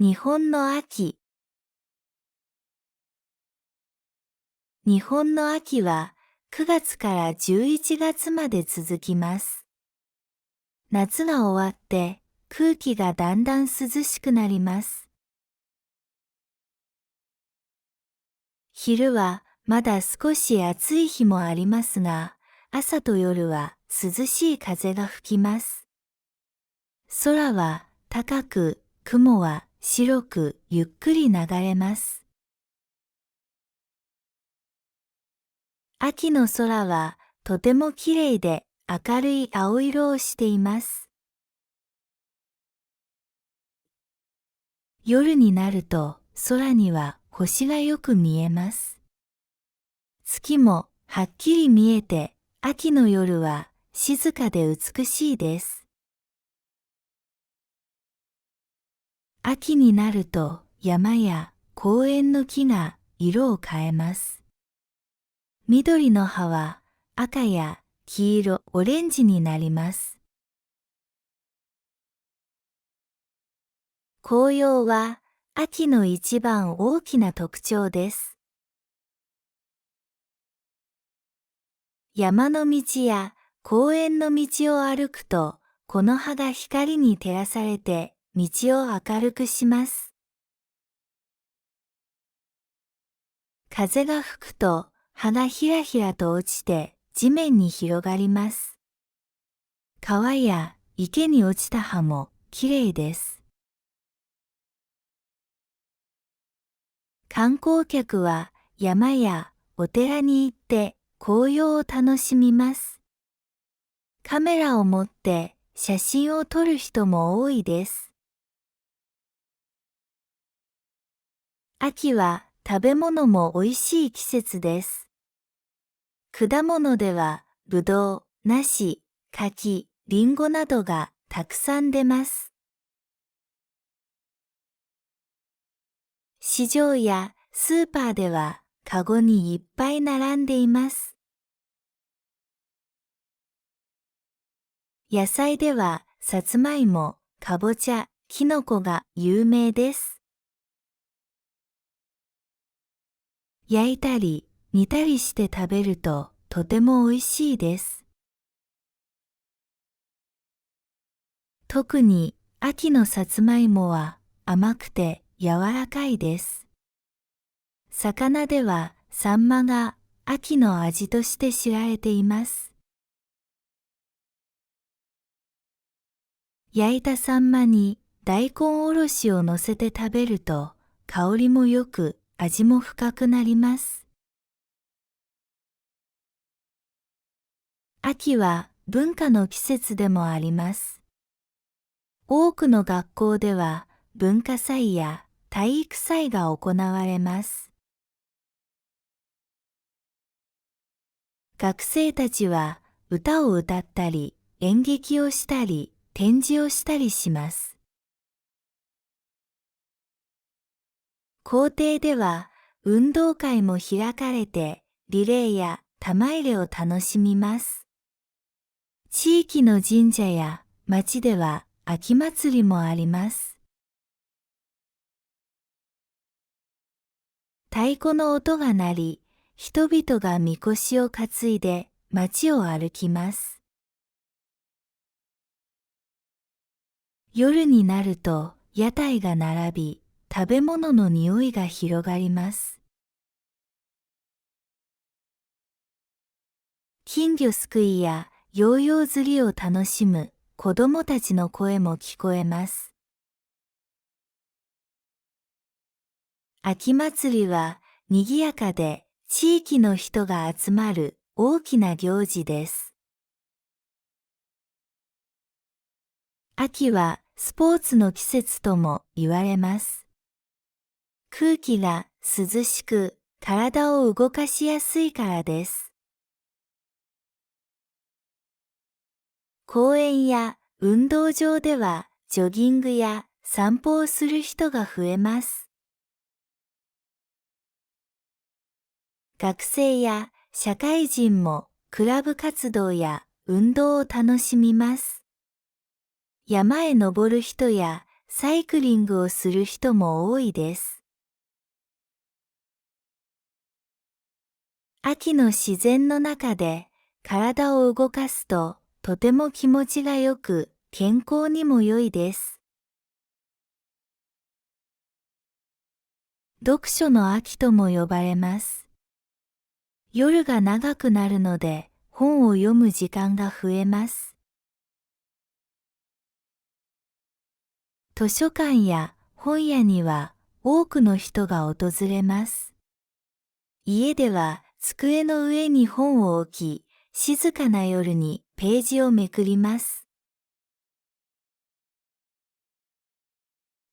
日本の秋。日本の秋は9月から11月まで続きます。夏が終わって空気がだんだん涼しくなります。昼はまだ少し暑い日もありますが、朝と夜は涼しい風が吹きます。空は高く、雲は白くゆっくり流れます。秋の空はとてもきれいで明るい青色をしています。夜になると空には星がよく見えます。月もはっきり見えて、秋の夜は静かで美しいです。秋になると山や公園の木が色を変えます。緑の葉は赤や黄色、オレンジになります。紅葉は秋の一番大きな特徴です。山の道や公園の道を歩くと、この葉が光に照らされて道を明るくします。風が吹くと葉がひらひらと落ちて地面に広がります。川や池に落ちた葉もきれいです。観光客は山やお寺に行って紅葉を楽しみます。カメラを持って写真を撮る人も多いです。秋は食べ物も美味しい季節です。果物ではぶどう、梨、柿、りんごなどがたくさん出ます。市場やスーパーではカゴにいっぱい並んでいます。野菜ではさつまいも、かぼちゃ、きのこが有名です。焼いたり煮たりして食べるととても美味しいです。特に秋のさつまいもは甘くて柔らかいです。魚ではサンマが秋の味として知られています。焼いたサンマに大根おろしを乗せて食べると香りもよく味も深くなります。秋は文化の季節でもあります。多くの学校では文化祭や体育祭が行われます。学生たちは歌を歌ったり演劇をしたり展示をしたりします。校庭では運動会も開かれてリレーや玉入れを楽しみます。地域の神社や町では秋祭りもあります。太鼓の音が鳴り、人々がみこしを担いで町を歩きます。夜になると屋台が並び、食べ物の匂いが広がります。金魚すくいやヨーヨー釣りを楽しむ子供たちの声も聞こえます。秋祭りは賑やかで地域の人が集まる大きな行事です。秋はスポーツの季節とも言われます。空気が涼しく体を動かしやすいからです。公園や運動場ではジョギングや散歩をする人が増えます。学生や社会人もクラブ活動や運動を楽しみます。山へ登る人やサイクリングをする人も多いです。秋の自然の中で体を動かすととても気持ちがよく健康にも良いです。読書の秋とも呼ばれます。夜が長くなるので本を読む時間が増えます。図書館や本屋には多くの人が訪れます。家では机の上に本を置き、静かな夜にページをめくります。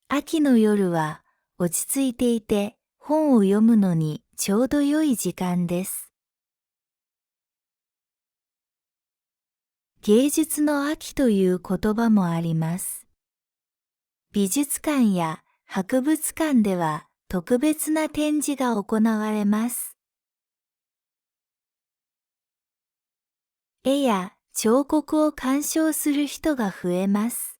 秋の夜は落ち着いていて本を読むのにちょうど良い時間です。芸術の秋という言葉もあります。美術館や博物館では特別な展示が行われます。絵や彫刻を鑑賞する人が増えます。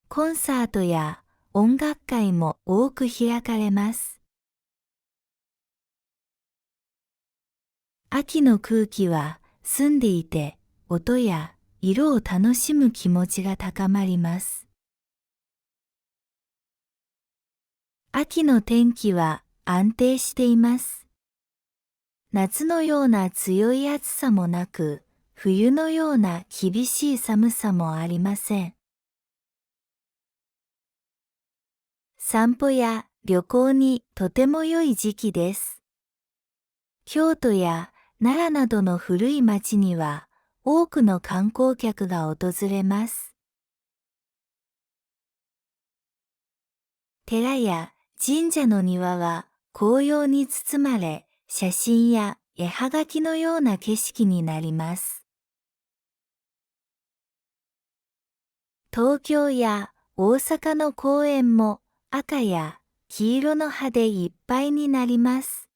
コンサートや音楽会も多く開かれます。秋の空気は澄んでいて、音や色を楽しむ気持ちが高まります。秋の天気は安定しています。夏のような強い暑さもなく、冬のような厳しい寒さもありません。散歩や旅行にとても良い時期です。京都や奈良などの古い町には多くの観光客が訪れます。寺や神社の庭は紅葉に包まれ、写真や絵はがきのような景色になります。東京や大阪の公園も赤や黄色の葉でいっぱいになります。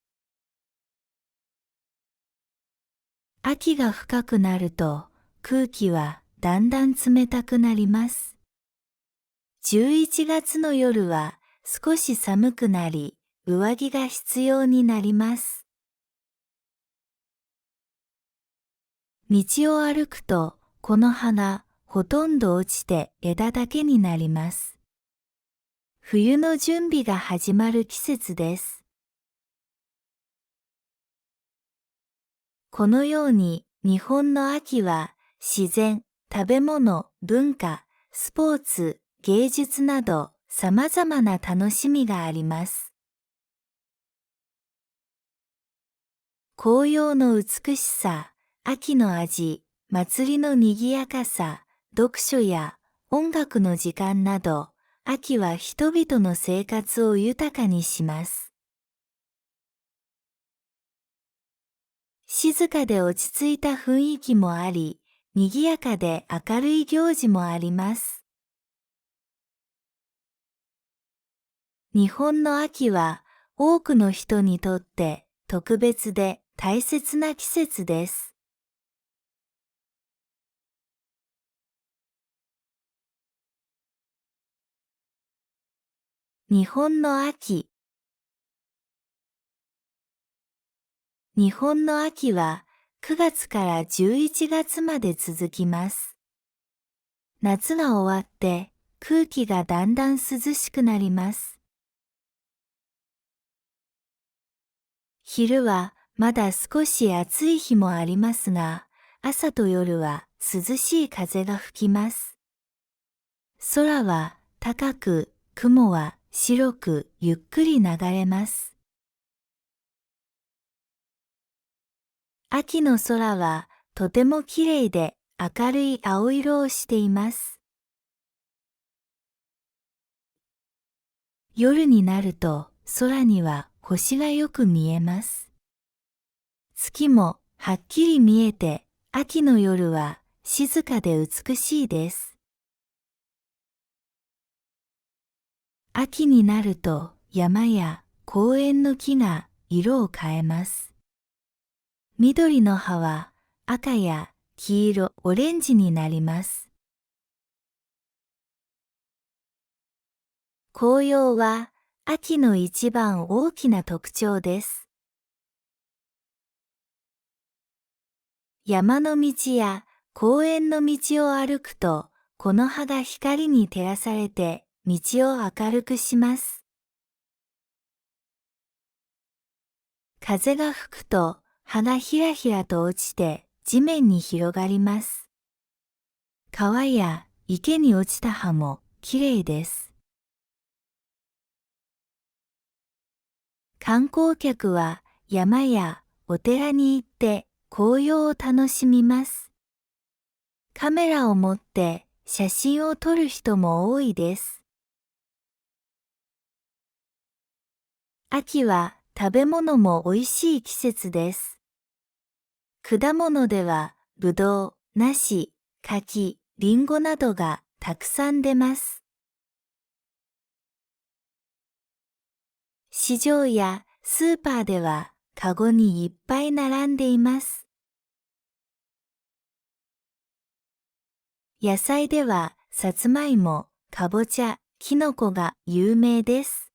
秋が深くなると空気はだんだん冷たくなります。11月の夜は少し寒くなり、上着が必要になります。道を歩くとこの葉がほとんど落ちて枝だけになります。冬の準備が始まる季節です。このように日本の秋は自然、食べ物、文化、スポーツ、芸術など様々な楽しみがあります。紅葉の美しさ、秋の味、祭りの賑やかさ、読書や音楽の時間など、秋は人々の生活を豊かにします。静かで落ち着いた雰囲気もあり、賑やかで明るい行事もあります。日本の秋は多くの人にとって特別で大切な季節です。日本の秋。日本の秋は9月から11月まで続きます。夏が終わって空気がだんだん涼しくなります。昼はまだ少し暑い日もありますが、朝と夜は涼しい風が吹きます。空は高く、雲は白くゆっくり流れます。秋の空はとてもきれいで明るい青色をしています。夜になると空には星がよく見えます。月もはっきり見えて、秋の夜は静かで美しいです。秋になると山や公園の木が色を変えます。緑の葉は赤や黄色、オレンジになります。紅葉は秋の一番大きな特徴です。山の道や公園の道を歩くと、この葉が光に照らされて道を明るくします。風が吹くと葉がひらひらと落ちて地面に広がります。川や池に落ちた葉もきれいです。観光客は山やお寺に行って紅葉を楽しみます。カメラを持って写真を撮る人も多いです。秋は食べ物も美味しい季節です。果物ではぶどう、梨、柿、りんごなどがたくさん出ます。市場やスーパーではカゴにいっぱい並んでいます。野菜ではさつまいも、かぼちゃ、きのこが有名です。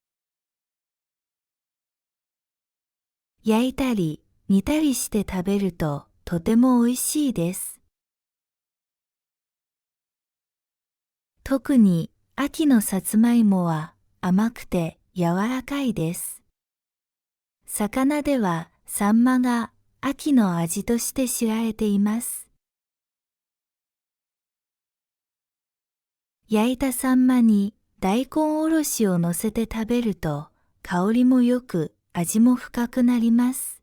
焼いたり煮たりして食べるととても美味しいです。特に秋のさつまいもは甘くて柔らかいです。魚ではサンマが秋の味として知られています。焼いたサンマに大根おろしを乗せて食べると香りもよく味も深くなります。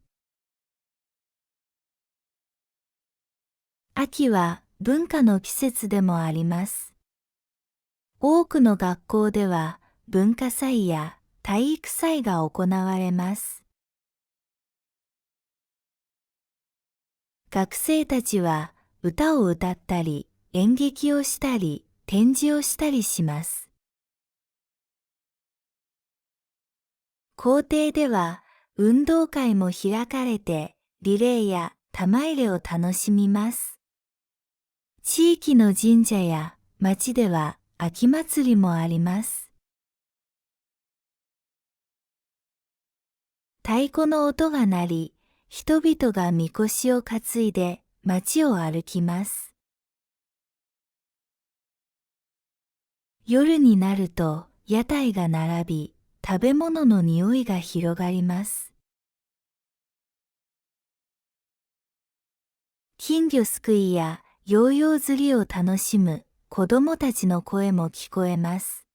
秋は文化の季節でもあります。多くの学校では文化祭や体育祭が行われます。学生たちは歌を歌ったり演劇をしたり展示をしたりします。校庭では運動会も開かれてリレーや玉入れを楽しみます。地域の神社や町では秋祭りもあります。太鼓の音が鳴り、人々がみこしを担いで町を歩きます。夜になると屋台が並び、食べ物の匂いが広がります。金魚すくいやヨーヨー釣りを楽しむ子供たちの声も聞こえます。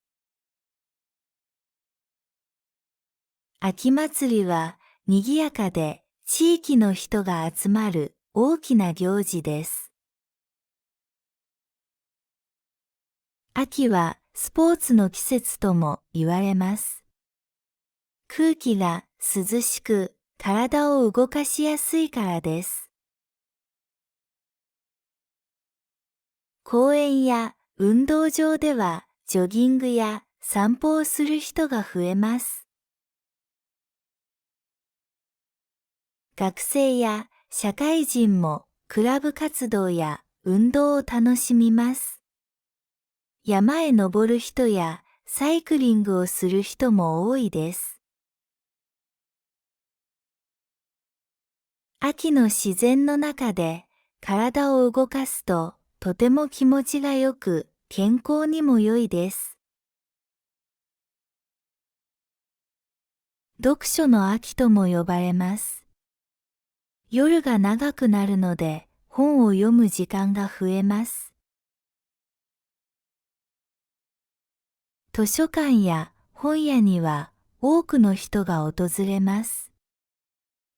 秋祭りは賑やかで地域の人が集まる大きな行事です。秋はスポーツの季節とも言われます。空気が涼しく体を動かしやすいからです。公園や運動場ではジョギングや散歩をする人が増えます。学生や社会人もクラブ活動や運動を楽しみます。山へ登る人やサイクリングをする人も多いです。秋の自然の中で体を動かすととても気持ちがよく健康にも良いです。読書の秋とも呼ばれます。夜が長くなるので本を読む時間が増えます。図書館や本屋には多くの人が訪れます。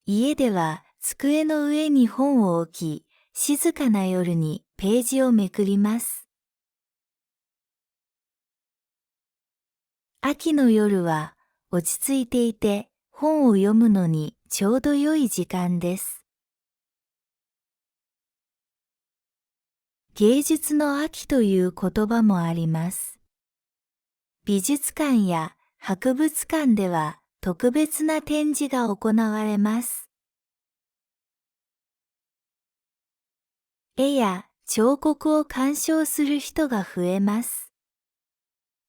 家では机の上に本を置き、静かな夜にページをめくります。秋の夜は落ち着いていて本を読むのにちょうど良い時間です。芸術の秋という言葉もあります。美術館や博物館では特別な展示が行われます。絵や彫刻を鑑賞する人が増えます。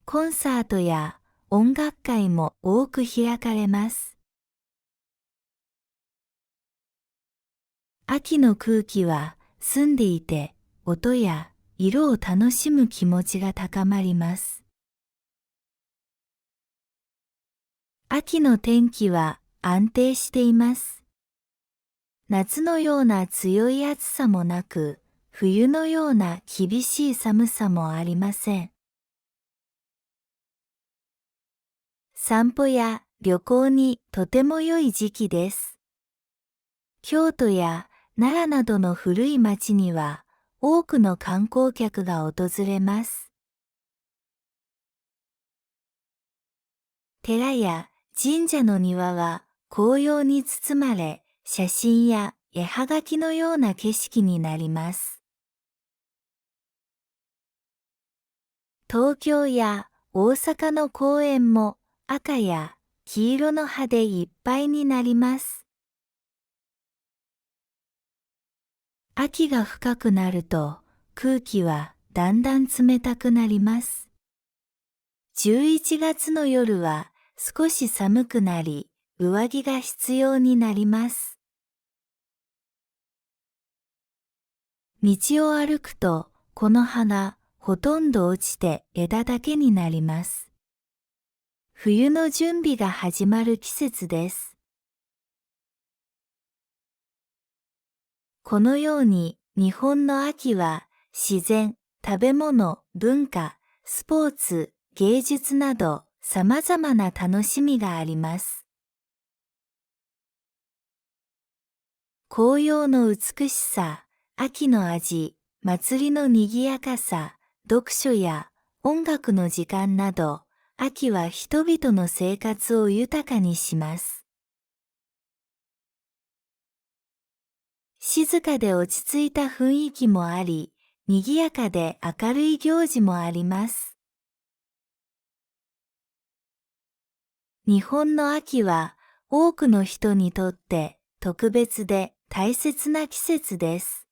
コンサートや音楽会も多く開かれます。秋の空気は澄んでいて、音や色を楽しむ気持ちが高まります。秋の天気は安定しています。夏のような強い暑さもなく、冬のような厳しい寒さもありません。散歩や旅行にとても良い時期です。京都や奈良などの古い町には多くの観光客が訪れます。寺や神社の庭は紅葉に包まれ、写真や絵はがきのような景色になります。東京や大阪の公園も赤や黄色の葉でいっぱいになります。秋が深くなると空気はだんだん冷たくなります。11月の夜は少し寒くなり、上着が必要になります。道を歩くと、この葉がほとんど落ちて枝だけになります。冬の準備が始まる季節です。このように日本の秋は自然、食べ物、文化、スポーツ、芸術など様々な楽しみがあります。紅葉の美しさ、秋の味、祭りの賑やかさ、読書や音楽の時間など、秋は人々の生活を豊かにします。静かで落ち着いた雰囲気もあり、賑やかで明るい行事もあります。日本の秋は多くの人にとって特別で大切な季節です。